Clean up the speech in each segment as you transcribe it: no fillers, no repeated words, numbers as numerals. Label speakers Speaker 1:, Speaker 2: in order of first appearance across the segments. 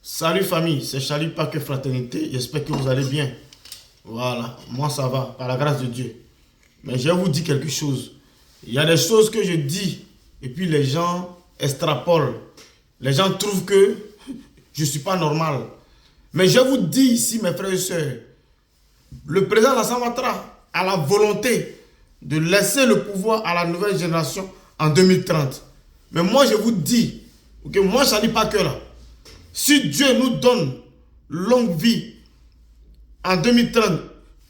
Speaker 1: Salut famille, c'est Charlie Paquet Fraternité, j'espère que vous allez bien. Voilà, moi ça va, par la grâce de Dieu. Mais je vais vous dire quelque chose. Il y a des choses que je dis et puis les gens extrapolent. Les gens trouvent que je ne suis pas normal. Mais je vous dis ici, mes frères et sœurs, le président Alassane Ouattara a la volonté de laisser le pouvoir à la nouvelle génération en 2030. Mais moi je vous dis, okay, moi Charlie Paquet là, si Dieu nous donne longue vie en 2030,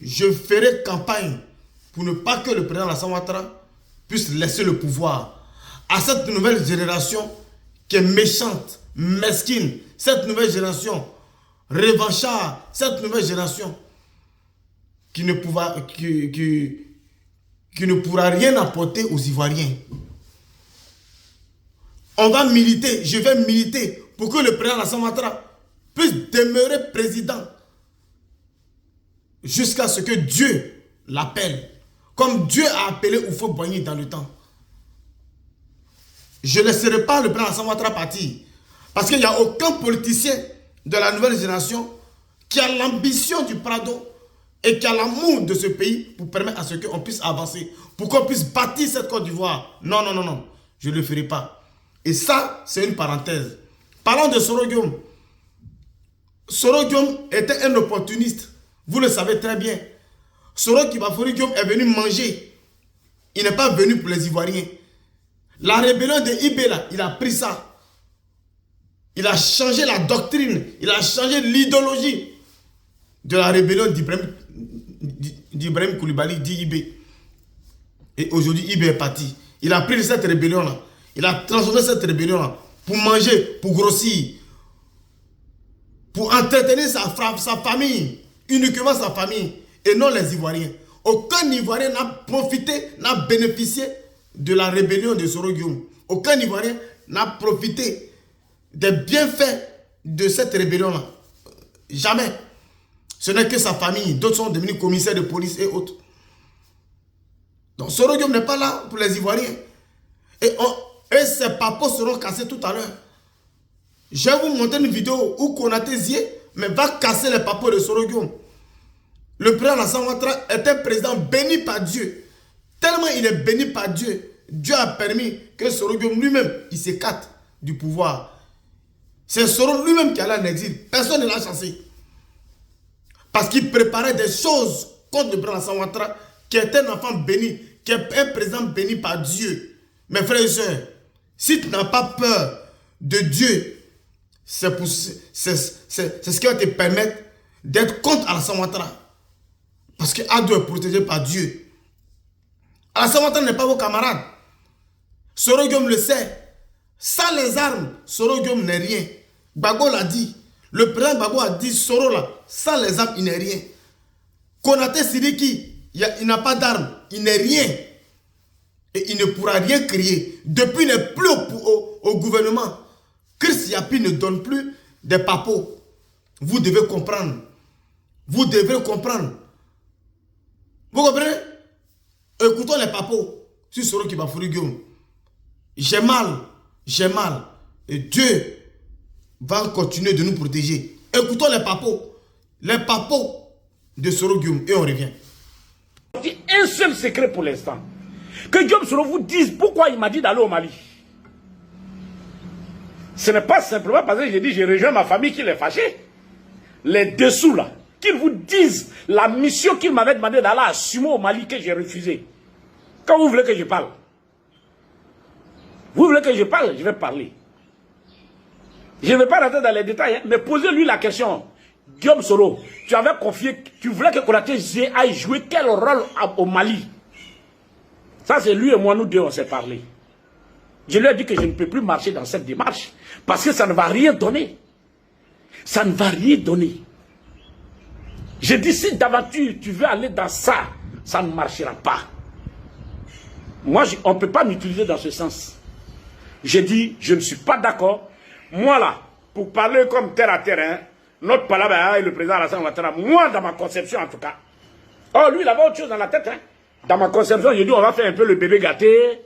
Speaker 1: je ferai campagne pour ne pas que le président Alassane Ouattara puisse laisser le pouvoir à cette nouvelle génération qui est méchante, mesquine, cette nouvelle génération revancharde, cette nouvelle génération qui ne pourra rien apporter aux Ivoiriens. On va militer, je vais militer pour que le président Alassane Ouattara puisse demeurer président jusqu'à ce que Dieu l'appelle. Comme Dieu a appelé Houphouët-Boigny dans le temps. Je ne laisserai pas le président Alassane Ouattara partir. Parce qu'il n'y a aucun politicien de la nouvelle génération qui a l'ambition du Prado et qui a l'amour de ce pays pour permettre à ce qu'on puisse avancer, pour qu'on puisse bâtir cette Côte d'Ivoire. Non, non, non, non, je ne le ferai pas. Et ça, c'est une parenthèse. Parlons de Soro Guillaume. Soro Guillaume était un opportuniste. Vous le savez très bien. Soro Kibafori Guillaume est venu manger. Il n'est pas venu pour les Ivoiriens. La rébellion de Ibé, là, il a pris ça. Il a changé la doctrine. Il a changé l'idéologie de la rébellion d'Ibrahim Koulibaly, dit Ibé. Et aujourd'hui, Ibé est parti. Il a pris cette rébellion-là. Il a transformé cette rébellion-là pour manger, pour grossir, pour entretenir sa famille, uniquement sa famille, et non les Ivoiriens. Aucun Ivoirien n'a profité, n'a bénéficié de la rébellion de Soro Guillaume. Aucun Ivoirien n'a profité des bienfaits de cette rébellion-là. Jamais. Ce n'est que sa famille. D'autres sont devenus commissaires de police et autres. Donc Soro Guillaume n'est pas là pour les Ivoiriens. Et ces papos seront cassés tout à l'heure. Je vais vous montrer une vidéo où Konaté Zié va casser les papos de Soro Guillaume. Le président Alassane Ouattara est un président béni par Dieu. Tellement il est béni par Dieu, Dieu a permis que Soro Guillaume lui-même, il s'écarte du pouvoir. C'est Soro lui-même qui est allé en exil. Personne ne l'a chassé. Parce qu'il préparait des choses contre le président Alassane Ouattara, qui est un enfant béni, qui est un président béni par Dieu. Mes frères et sœurs, si tu n'as pas peur de Dieu, c'est ce qui va te permettre d'être contre Alassane Ouattara. Parce qu'Ado est protégé par Dieu. Alassane Ouattara n'est pas vos camarades. Soro Guillaume le sait. Sans les armes, Soro Guillaume n'est rien. Gbagbo l'a dit. Le président Gbagbo a dit Soro là, sans les armes, il n'est rien. Konaté Sidiki, il n'a pas d'armes, il n'est rien. Et il ne pourra rien créer. Depuis, il n'est plus au gouvernement. Chris Yapi ne donne plus des papos. Vous devez comprendre. Vous devez comprendre. Vous comprenez? Écoutons les papos sur Soro Kibafori Guillaume. J'ai mal. Et Dieu va continuer de nous protéger. Écoutons les papos. Les papos de Soro Guillaume. Et on revient.
Speaker 2: Un seul secret pour l'instant. Que Guillaume Soro vous dise pourquoi il m'a dit d'aller au Mali. Ce n'est pas simplement parce que j'ai dit j'ai rejoint ma famille qui l'est fâché. Les dessous là. Qu'ils vous disent la mission qu'il m'avait demandé d'aller assumer au Mali que j'ai refusé. Quand vous voulez que je parle. Vous voulez que je parle, je vais parler. Je ne vais pas rentrer dans les détails, hein, mais posez-lui la question. Guillaume Soro, tu avais confié, tu voulais que Konaté Zié aille jouer quel rôle au Mali? Ça, c'est lui et moi, nous deux, on s'est parlé. Je lui ai dit que je ne peux plus marcher dans cette démarche. Parce que ça ne va rien donner. Ça ne va rien donner. J'ai dit, si d'aventure tu veux aller dans ça, ça ne marchera pas. Moi, on ne peut pas m'utiliser dans ce sens. J'ai dit, je ne suis pas d'accord. Moi, là, pour parler comme terre à terre, hein, notre palabre et le président Alassane Ouattara, moi, dans ma conception en tout cas. Oh, lui, il avait autre chose dans la tête, hein. Dans ma conception, j'ai dit, on va faire un peu le bébé gâté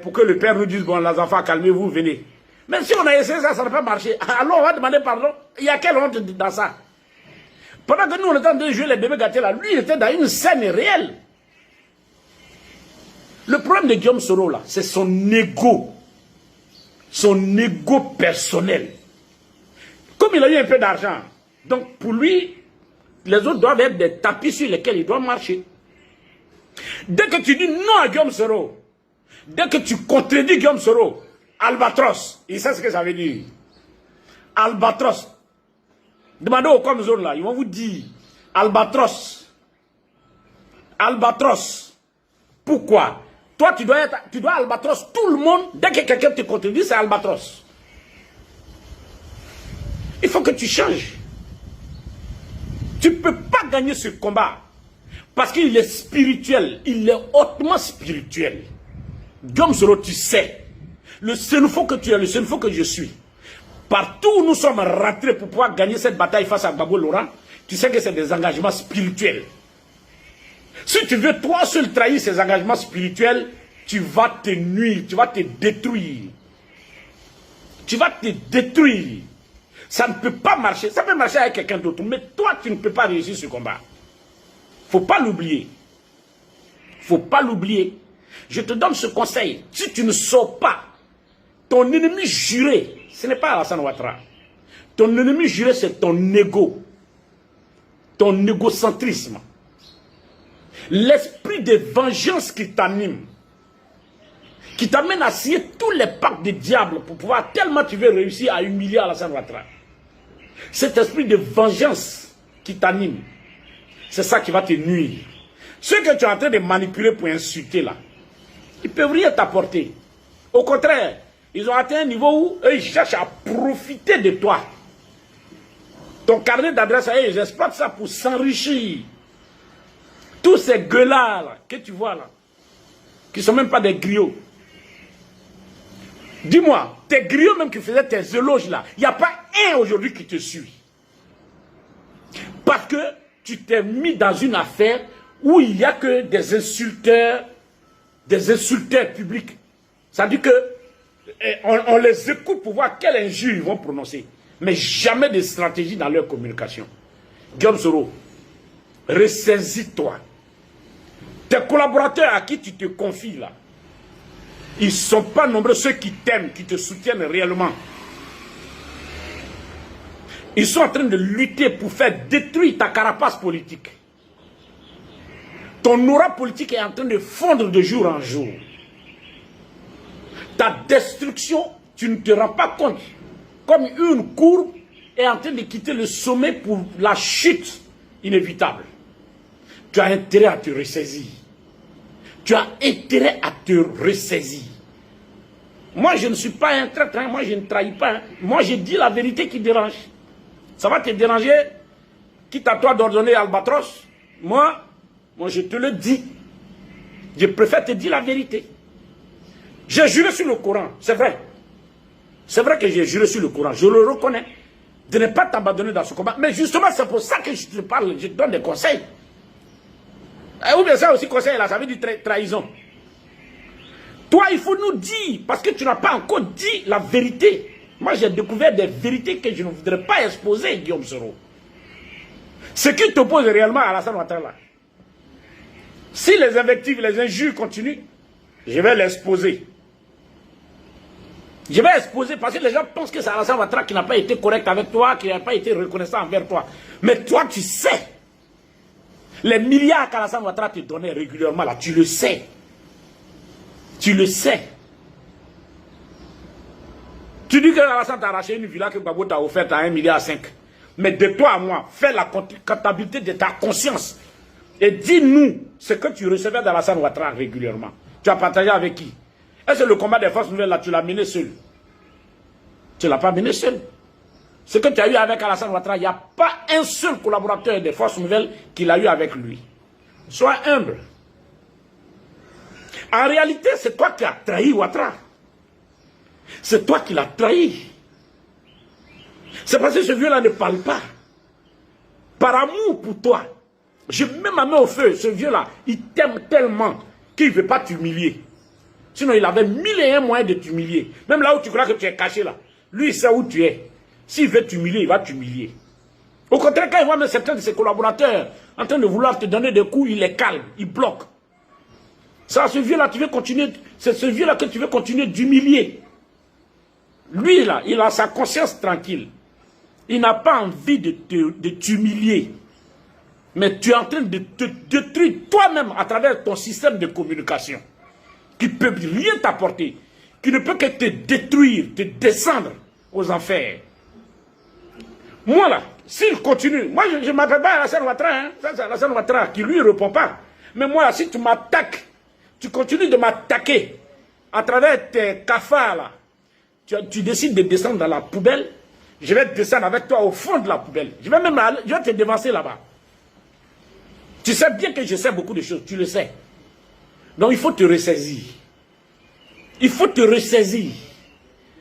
Speaker 2: pour que le père nous dise, bon, les enfants, calmez-vous, venez. Même si on a essayé ça, ça n'a pas marché. Alors on va demander pardon. Il y a quelle honte dans ça? Pendant que nous, on était en train de jouer les bébés gâtés là, lui, il était dans une scène réelle. Le problème de Guillaume Soro là, c'est son ego. Son ego personnel. Comme il a eu un peu d'argent, donc pour lui, les autres doivent être des tapis sur lesquels il doit marcher. Dès que tu dis non à Guillaume Soro, dès que tu contredis Guillaume Soro, albatros, il sait ce que ça veut dire. Albatros. Demandez aux commissaires là, ils vont vous dire albatros. Albatros. Pourquoi? Toi, tu dois albatros tout le monde. Dès que quelqu'un te contredit, c'est albatros. Il faut que tu changes. Tu ne peux pas gagner ce combat. Parce qu'il est spirituel. Il est hautement spirituel. Guillaume Soro, tu sais. Le Senufo que tu es, le Senufo que je suis. Partout où nous sommes rentrés pour pouvoir gagner cette bataille face à Gbagbo Laurent, tu sais que c'est des engagements spirituels. Si tu veux toi seul trahir ces engagements spirituels, tu vas te nuire, tu vas te détruire. Tu vas te détruire. Ça ne peut pas marcher. Ça peut marcher avec quelqu'un d'autre, mais toi, tu ne peux pas réussir ce combat. Faut pas l'oublier. Faut pas l'oublier. Je te donne ce conseil. Si tu ne sors pas, ton ennemi juré, ce n'est pas Alassane Ouattara. Ton ennemi juré, c'est ton ego. Ton égocentrisme. L'esprit de vengeance qui t'anime. Qui t'amène à scier tous les pactes des diables pour pouvoir, tellement tu veux réussir à humilier Alassane Ouattara. Cet esprit de vengeance qui t'anime, c'est ça qui va te nuire. Ceux que tu es en train de manipuler pour insulter là, ils ne peuvent rien t'apporter. Au contraire, ils ont atteint un niveau où eux, ils cherchent à profiter de toi. Ton carnet d'adresse, ils exploitent ça pour s'enrichir. Tous ces gueulards là, que tu vois là, qui ne sont même pas des griots. Dis-moi, tes griots même qui faisaient tes éloges là, il n'y a pas un aujourd'hui qui te suit. Parce que tu t'es mis dans une affaire où il n'y a que des insulteurs publics. Ça dit que on les écoute pour voir quelle injure ils vont prononcer. Mais jamais de stratégie dans leur communication. Guillaume Soro, ressaisis-toi. Tes collaborateurs à qui tu te confies là, ils ne sont pas nombreux ceux qui t'aiment, qui te soutiennent réellement. Ils sont en train de lutter pour faire détruire ta carapace politique. Ton aura politique est en train de fondre de jour en jour. Ta destruction, tu ne te rends pas compte. Comme une courbe est en train de quitter le sommet pour la chute inévitable. Tu as intérêt à te ressaisir. Tu as intérêt à te ressaisir. Moi, je ne suis pas un traître, hein. Moi, je ne trahis pas. Hein. Moi, je dis la vérité qui dérange. Ça va te déranger, quitte à toi d'ordonner Albatros. Moi, je te le dis. Je préfère te dire la vérité. J'ai juré sur le Coran, c'est vrai. C'est vrai que j'ai juré sur le Coran, je le reconnais. De ne pas t'abandonner dans ce combat. Mais justement, c'est pour ça que je te parle, je te donne des conseils. Ou bien ça aussi, conseil là, ça veut dire trahison. Toi, il faut nous dire, parce que tu n'as pas encore dit la vérité. Moi, j'ai découvert des vérités que je ne voudrais pas exposer, Guillaume Soro. Ce qui t'oppose réellement à Alassane Ouattara. Si les invectives, les injures continuent, je vais l'exposer. Je vais exposer parce que les gens pensent que c'est Alassane Ouattara qui n'a pas été correct avec toi, qui n'a pas été reconnaissant envers toi. Mais toi, tu sais. Les milliards qu'Alassane Ouattara te donnait régulièrement, là, tu le sais. Tu le sais. Tu dis que Alassane t'a arraché une villa que Gbagbo t'a offerte à 1,5 milliard. Mais de toi à moi, fais la comptabilité de ta conscience. Et dis-nous ce que tu recevais d'Alassane Ouattara régulièrement. Tu as partagé avec qui? Est-ce que le combat des forces nouvelles, là, tu l'as mené seul? Tu ne l'as pas mené seul. Ce que tu as eu avec Alassane Ouattara, il n'y a pas un seul collaborateur des forces nouvelles qui l'a eu avec lui. Sois humble. En réalité, c'est toi qui as trahi Ouattara. C'est toi qui l'as trahi. C'est parce que ce vieux-là ne parle pas. Par amour pour toi, je mets ma main au feu. Ce vieux-là, il t'aime tellement qu'il ne veut pas t'humilier. Sinon, il avait 1001 moyens de t'humilier. Même là où tu crois que tu es caché là. Lui, il sait où tu es. S'il veut t'humilier, il va t'humilier. Au contraire, quand il voit même certains de ses collaborateurs en train de vouloir te donner des coups, il les calme, il bloque. Ça, ce vieux-là, tu veux continuer, c'est ce vieux-là que tu veux continuer d'humilier. Lui, là, il a sa conscience tranquille. Il n'a pas envie de t'humilier. Mais tu es en train de te détruire toi-même à travers ton système de communication. Qui ne peut rien t'apporter. Qui ne peut que te détruire, te descendre aux enfers. Moi, là, s'il continue, moi, je ne m'appelle pas Alassane Ouattara, hein. C'est Alassane Ouattara qui lui répond pas. Mais moi, si tu m'attaques, tu continues de m'attaquer à travers tes cafards, là. Tu décides de descendre dans la poubelle, je vais descendre avec toi au fond de la poubelle. Je vais même je vais te devancer là-bas. Tu sais bien que je sais beaucoup de choses, tu le sais. Donc il faut te ressaisir. Il faut te ressaisir.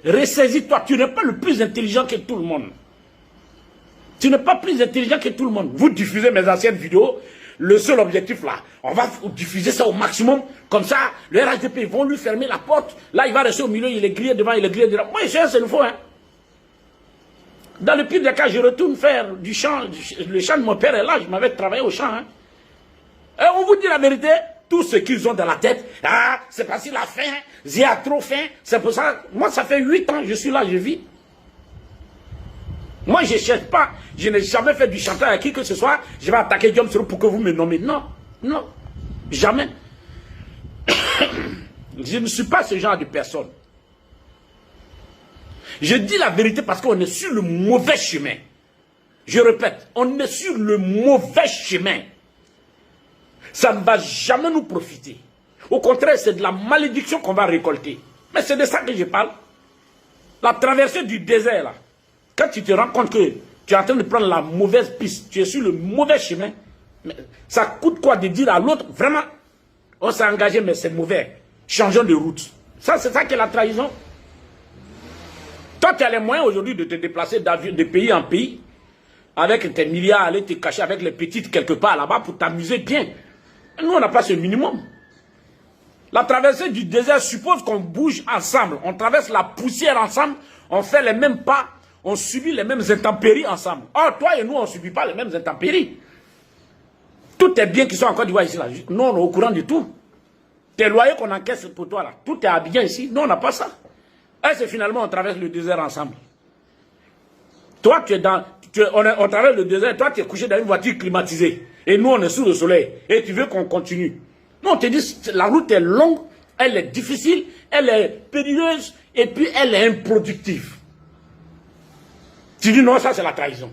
Speaker 2: Ressaisis-toi, tu n'es pas le plus intelligent que tout le monde. Tu n'es pas plus intelligent que tout le monde. Vous diffusez mes anciennes vidéos, le seul objectif là, on va diffuser ça au maximum, comme ça, le RHDP, ils vont lui fermer la porte, là il va rester au milieu, il est grillé devant, il est grillé devant. Moi, c'est une fois, hein. Dans le pire des cas, je retourne faire du champ, le champ de mon père est là, je m'avais travaillé au champ, hein. Et on vous dit la vérité, tout ce qu'ils ont dans la tête, ah, c'est parce qu'il a faim, j'ai trop faim, c'est pour ça, moi ça fait 8 ans, je suis là, je vis. Moi, je ne cherche pas, je n'ai jamais fait du chantage à qui que ce soit, je vais attaquer Diom Soro pour que vous me nommez. Non, non, jamais. Je ne suis pas ce genre de personne. Je dis la vérité parce qu'on est sur le mauvais chemin. Je répète, on est sur le mauvais chemin. Ça ne va jamais nous profiter. Au contraire, c'est de la malédiction qu'on va récolter. Mais c'est de ça que je parle. La traversée du désert, là. Quand tu te rends compte que tu es en train de prendre la mauvaise piste, tu es sur le mauvais chemin, mais ça coûte quoi de dire à l'autre, vraiment, on s'est engagé, mais c'est mauvais, changeons de route. Ça, c'est ça qui est la trahison. Toi, tu as les moyens aujourd'hui de te déplacer de pays en pays, avec tes milliards, aller te cacher avec les petites quelque part là-bas pour t'amuser bien. Nous, on n'a pas ce minimum. La traversée du désert suppose qu'on bouge ensemble, on traverse la poussière ensemble, on fait les mêmes pas, on subit les mêmes intempéries ensemble. Or, toi et nous, on ne subit pas les mêmes intempéries. Tout est bien qui sont en Côte d'Ivoire ici. Là. Nous, on est au courant de tout. Tes loyers qu'on encaisse pour toi, là, tout est bien ici. Nous, on n'a pas ça. Et c'est finalement, on traverse le désert ensemble. Toi, tu es dans... on traverse le désert, toi, tu es couché dans une voiture climatisée. Et nous, on est sous le soleil. Et tu veux qu'on continue. Non, on te dit, la route est longue, elle est difficile, elle est périlleuse, et puis elle est improductive. Tu dis non, ça c'est la trahison.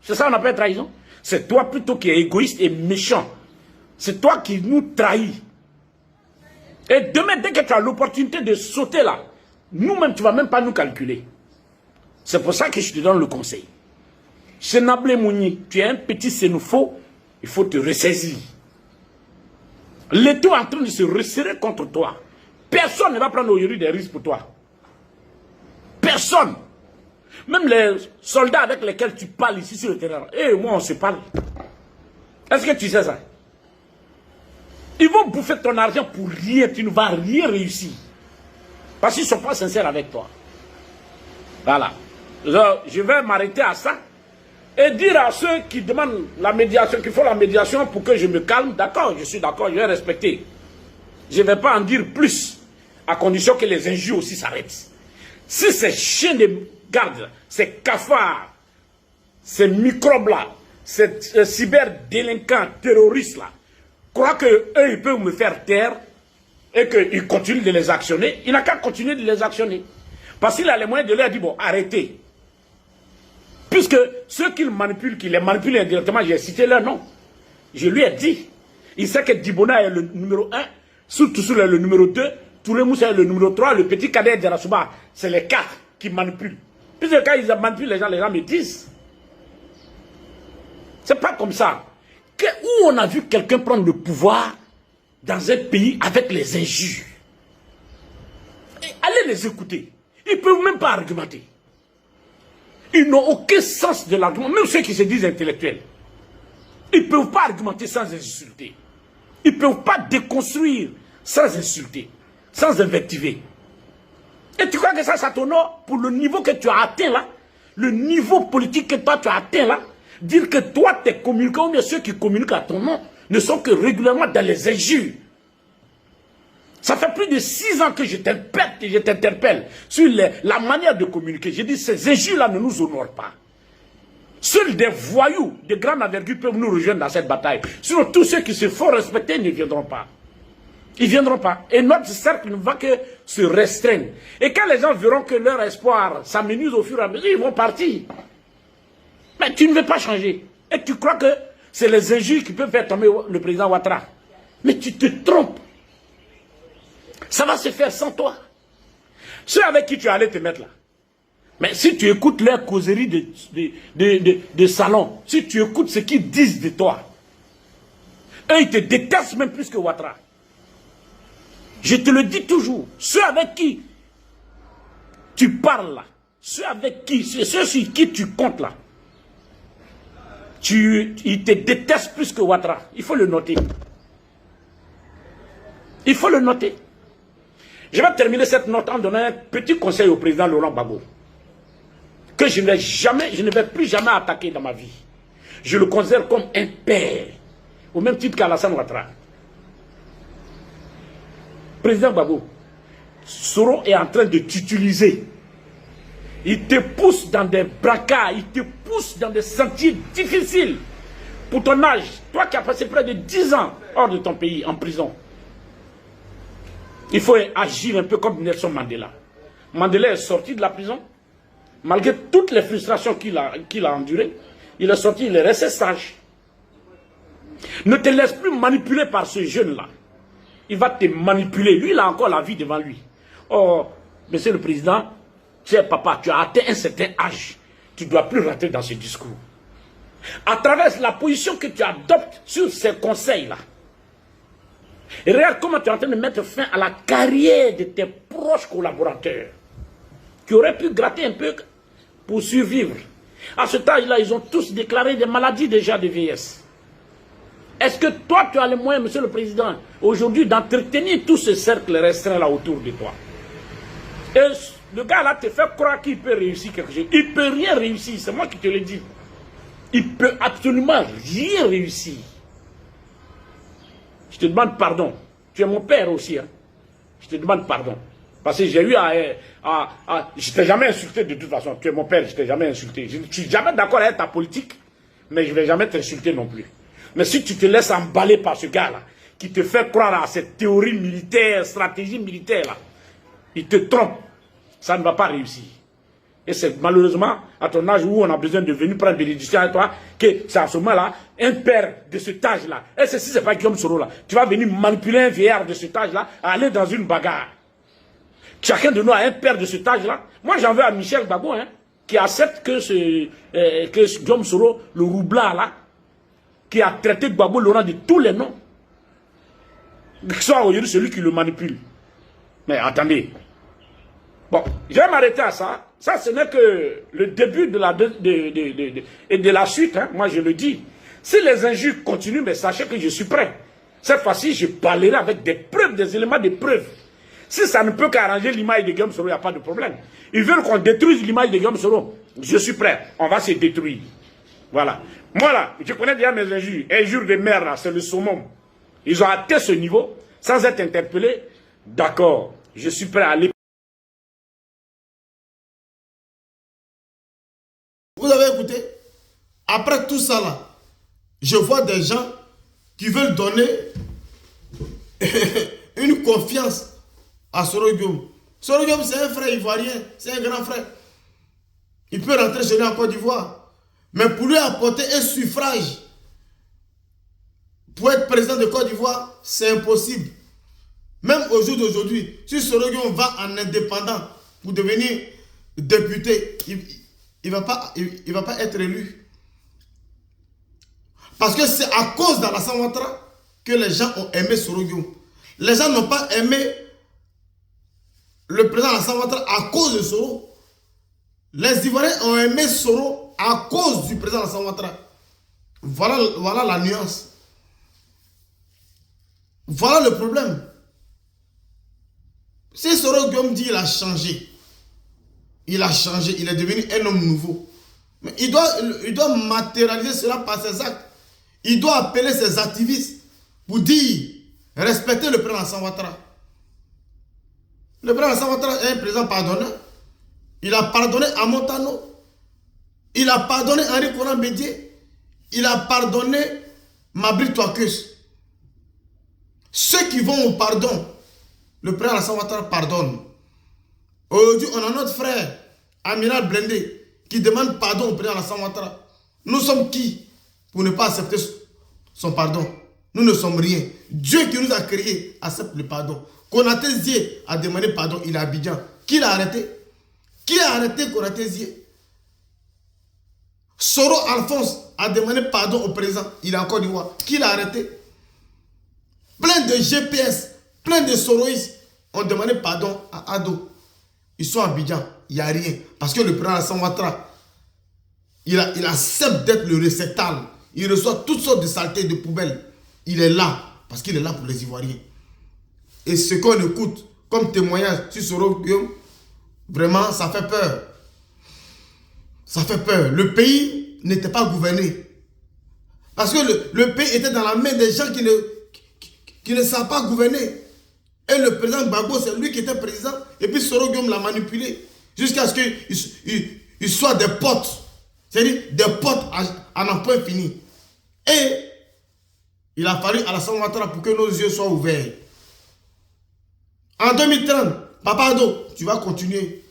Speaker 2: C'est ça qu'on appelle trahison. C'est toi plutôt qui es égoïste et méchant. C'est toi qui nous trahis. Et demain, dès que tu as l'opportunité de sauter là, nous-mêmes, tu ne vas même pas nous calculer. C'est pour ça que je te donne le conseil. Senablé Mouni, tu es un petit sénoufo, il faut te ressaisir. L'État est en train de se resserrer contre toi. Personne ne va prendre aujourd'hui des risques pour toi. Personne. Même les soldats avec lesquels tu parles ici sur le terrain, et moi on se parle. Est-ce que tu sais ça? Ils vont bouffer ton argent pour rien, tu ne vas rien réussir. Parce qu'ils ne sont pas sincères avec toi. Voilà. Je vais m'arrêter à ça et dire à ceux qui demandent la médiation, qui font la médiation pour que je me calme, d'accord, je suis d'accord, je vais respecter. Je ne vais pas en dire plus, à condition que les injures aussi s'arrêtent. Si ces chiens de garde, ces cafards, ces microbes-là, ces cyberdélinquants terroristes-là, croient qu'eux, ils peuvent me faire taire et qu'ils continuent de les actionner, il n'a qu'à continuer de les actionner. Parce qu'il a les moyens de leur dire, bon, arrêtez. Puisque ceux qui les manipulent indirectement, j'ai cité leur nom. Je lui ai dit. Il sait que Dibona est le numéro 1, surtout le numéro 2, Touré Moussa est le numéro 3, le petit cadet de Rasouba, c'est les 4 qui manipulent. Puisque quand ils manipulent les gens me disent. C'est pas comme ça. Où on a vu quelqu'un prendre le pouvoir dans un pays avec les injures. Et allez les écouter. Ils ne peuvent même pas argumenter. Ils n'ont aucun sens de l'argument, même ceux qui se disent intellectuels. Ils ne peuvent pas argumenter sans insulter. Ils ne peuvent pas déconstruire sans insulter. sans invectiver. Et tu crois que ça t'honore pour le niveau que tu as atteint là, le niveau politique que toi tu as atteint là, dire que toi tes communicants ou bien ceux qui communiquent à ton nom ne sont que régulièrement dans les injures. Ça fait plus de 6 ans que je t'interpelle sur la manière de communiquer. J'ai dit ces injures-là ne nous honorent pas. Seuls des voyous de grande envergure peuvent nous rejoindre dans cette bataille. Sinon tous ceux qui se font respecter ne viendront pas. Ils ne viendront pas. Et notre cercle ne va que se restreindre. Et quand les gens verront que leur espoir s'amenuise au fur et à mesure, ils vont partir. Mais tu ne veux pas changer. Et tu crois que c'est les injures qui peuvent faire tomber le président Ouattara. Mais tu te trompes. Ça va se faire sans toi. Ceux avec qui tu es allé te mettre là. Mais si tu écoutes leurs causeries de salon, si tu écoutes ce qu'ils disent de toi, eux ils te détestent même plus que Ouattara. Je te le dis toujours, ceux avec qui tu parles là, ceux sur qui tu comptes là, ils te détestent plus que Ouattara. Il faut le noter. Il faut le noter. Je vais terminer cette note en donnant un petit conseil au président Laurent Gbagbo. Que je ne vais plus jamais attaquer dans ma vie. Je le considère comme un père, au même titre qu'Alassane Ouattara. Président Gbagbo, Soro est en train de t'utiliser. Il te pousse dans des braquards, il te pousse dans des sentiers difficiles. Pour ton âge, toi qui as passé près de 10 ans hors de ton pays, en prison, il faut agir un peu comme Nelson Mandela. Mandela est sorti de la prison, malgré toutes les frustrations qu'il a endurées, il est sorti, il est resté sage. Ne te laisse plus manipuler par ce jeune-là. Il va te manipuler. Lui, il a encore la vie devant lui. Oh, monsieur le président, cher papa, tu as atteint un certain âge. Tu ne dois plus rentrer dans ce discours. À travers la position que tu adoptes sur ces conseils-là, et regarde comment tu es en train de mettre fin à la carrière de tes proches collaborateurs qui auraient pu gratter un peu pour survivre. À ce âge-là, ils ont tous déclaré des maladies déjà de vieillesse. Est-ce que toi, tu as les moyens, monsieur le président, aujourd'hui, d'entretenir tout ce cercle restreint là autour de toi? Et le gars là te fait croire qu'il peut réussir quelque chose. Il ne peut rien réussir, c'est moi qui te le dis. Il ne peut absolument rien réussir. Je te demande pardon. Tu es mon père aussi. Hein. Je te demande pardon. Parce que j'ai eu je ne t'ai jamais insulté de toute façon. Tu es mon père, je ne t'ai jamais insulté. Je ne suis jamais d'accord avec ta politique, mais je ne vais jamais t'insulter non plus. Mais si tu te laisses emballer par ce gars-là, qui te fait croire à cette théorie militaire, stratégie militaire, là, il te trompe. Ça ne va pas réussir. Et c'est malheureusement à ton âge où on a besoin de venir prendre bénédiction à toi, que c'est à ce moment-là, un père de cet âge-là, et si ce n'est pas Guillaume Soro là, tu vas venir manipuler un vieillard de cet âge-là à aller dans une bagarre. Chacun de nous a un père de cet âge-là. Moi j'en veux à Michel Gbagbo, hein, qui accepte que Guillaume Soro, le roublard là, qui a traité Gbagbo Laurent de tous les noms, que ce soit aujourd'hui celui qui le manipule. Mais attendez. Bon, je vais m'arrêter à ça. Ça, ce n'est que le début de la suite. Hein. Moi, je le dis. Si les injures continuent, mais sachez que je suis prêt. Cette fois-ci, je parlerai avec des preuves, des éléments de preuves. Si ça ne peut qu'arranger l'image de Guillaume Soro, il n'y a pas de problème. Ils veulent qu'on détruise l'image de Guillaume Soro. Je suis prêt. On va se détruire. Voilà. Moi, là, je connais déjà mes injures. Injures de mer, là, c'est le summum. Ils ont atteint ce niveau sans être interpellés. D'accord. Je suis prêt à aller.
Speaker 1: Vous avez écouté? Après tout ça là, je vois des gens qui veulent donner une confiance à Soro Guillaume. Soro Guillaume, c'est un frère ivoirien, c'est un grand frère. Il peut rentrer chez nous en Côte d'Ivoire. Mais pour lui apporter un suffrage pour être président de Côte d'Ivoire, c'est impossible. Même au jour d'aujourd'hui, si Soro Guillaume va en indépendant pour devenir député, il ne va pas être élu. Parce que c'est à cause d'Alassane Ouattara que les gens ont aimé Soro Guillaume. Les gens n'ont pas aimé le président Alassane Ouattara à cause de Soro. Les Ivoiriens ont aimé Soro à cause du président Alassane Ouattara. Voilà la nuance. Voilà le problème. Si Soro Guillaume dit qu'il a changé, il est devenu un homme nouveau. Mais il doit matérialiser cela par ses actes. Il doit appeler ses activistes pour dire, respectez le président Alassane Ouattara. Le président Alassane Ouattara est un président pardonneur. Il a pardonné à Montano. Il a pardonné Henri Konan Bédié. Il a pardonné Mabri Touakus. Ceux qui vont au pardon, le président Alassane Ouattara pardonne. Aujourd'hui, on a notre frère, Amiral Blindé, qui demande pardon au président Alassane Ouattara. Nous sommes qui pour ne pas accepter son pardon? Nous ne sommes rien. Dieu qui nous a créés accepte le pardon. Konaté Zie a demandé pardon, il est à Abidjan. Qui l'a arrêté? Qui a arrêté Konaté Zie? Soro Alphonse a demandé pardon au président, il est en Côte d'Ivoire. Qui l'a arrêté? Plein de GPS, plein de Soroïs ont demandé pardon à Ado. Ils sont à Abidjan, il n'y a rien. Parce que le président Alassane Ouattara, il accepte d'être le réceptacle. Il reçoit toutes sortes de saletés, de poubelles. Il est là, parce qu'il est là pour les Ivoiriens. Et ce qu'on écoute comme témoignage sur Soro Guillaume, vraiment, ça fait peur. Ça fait peur. Le pays n'était pas gouverné. Parce que le pays était dans la main des gens qui ne savent pas gouverner. Et le président Gbagbo, c'est lui qui était président. Et puis Soro Guillaume l'a manipulé. Jusqu'à ce qu'il soit des potes. C'est-à-dire des potes à n'en point fini. Et il a fallu Alassane Ouattara pour que nos yeux soient ouverts. En 2030, Papa Ado, tu vas continuer.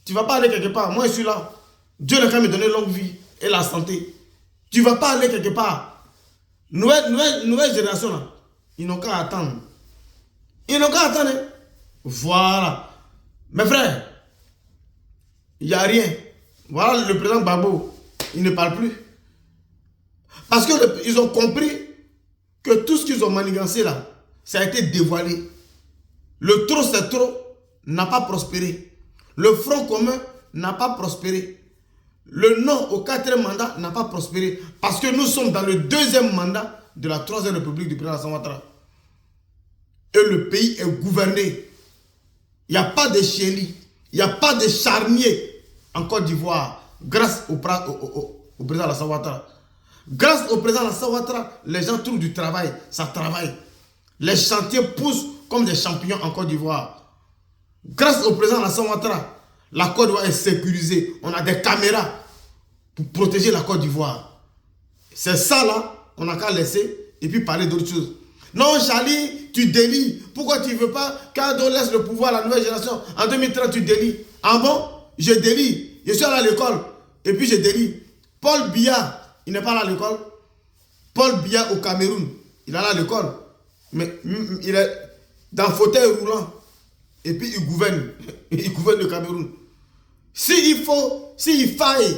Speaker 1: Tu ne vas pas aller quelque part. Moi, je suis là. Dieu n'a qu'à me donner longue vie et la santé. Tu ne vas pas aller quelque part. Nouvelle génération, là, ils n'ont qu'à attendre. Ils n'ont qu'à attendre. Voilà. Mes frères, il n'y a rien. Voilà le président Gbagbo. Il ne parle plus. Parce qu'ils ont compris que tout ce qu'ils ont manigancé là, ça a été dévoilé. Le trop c'est trop n'a pas prospéré. Le Front commun n'a pas prospéré. Le non au 4e mandat n'a pas prospéré. Parce que nous sommes dans le 2e mandat de la 3e République du président Alassane Ouattara. Et le pays est gouverné. Il n'y a pas de chélis. Il n'y a pas de charnier en Côte d'Ivoire. Grâce au président Alassane Ouattara. Grâce au président Alassane Ouattara, les gens trouvent du travail. Ça travaille. Les chantiers poussent comme des champignons en Côte d'Ivoire. Grâce au président Alassane Ouattara, la Côte d'Ivoire est sécurisée. On a des caméras pour protéger la Côte d'Ivoire. C'est ça là, on n'a qu'à laisser et puis parler d'autres choses. Non, Charlie, tu délis. Pourquoi tu ne veux pas qu'Ado laisse le pouvoir à la nouvelle génération? En 2030, tu délis. Ah bon? Je délie. Je suis allé à l'école et puis je délie. Paul Biya, il n'est pas allé à l'école. Paul Biya au Cameroun, il est allé à l'école. Mais il est dans le fauteuil roulant. Et puis il gouverne. Il gouverne le Cameroun. S'il faille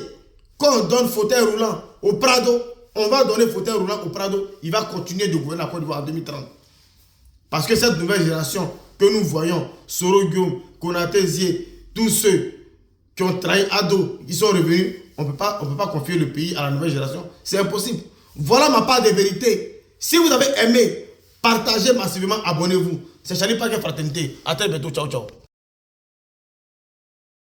Speaker 1: qu'on donne fauteuil roulant au Prado, on va donner fauteuil roulant au Prado. Il va continuer de gouverner la Côte d'Ivoire en 2030. Parce que cette nouvelle génération que nous voyons, Soro Guillaume, Konaté Zie, tous ceux qui ont trahi Ado, qui sont revenus, on ne peut pas confier le pays à la nouvelle génération. C'est impossible. Voilà ma part de vérité. Si vous avez aimé, partagez massivement, abonnez-vous. C'est Charlie Paquet Fraternité. À très bientôt. Ciao, ciao.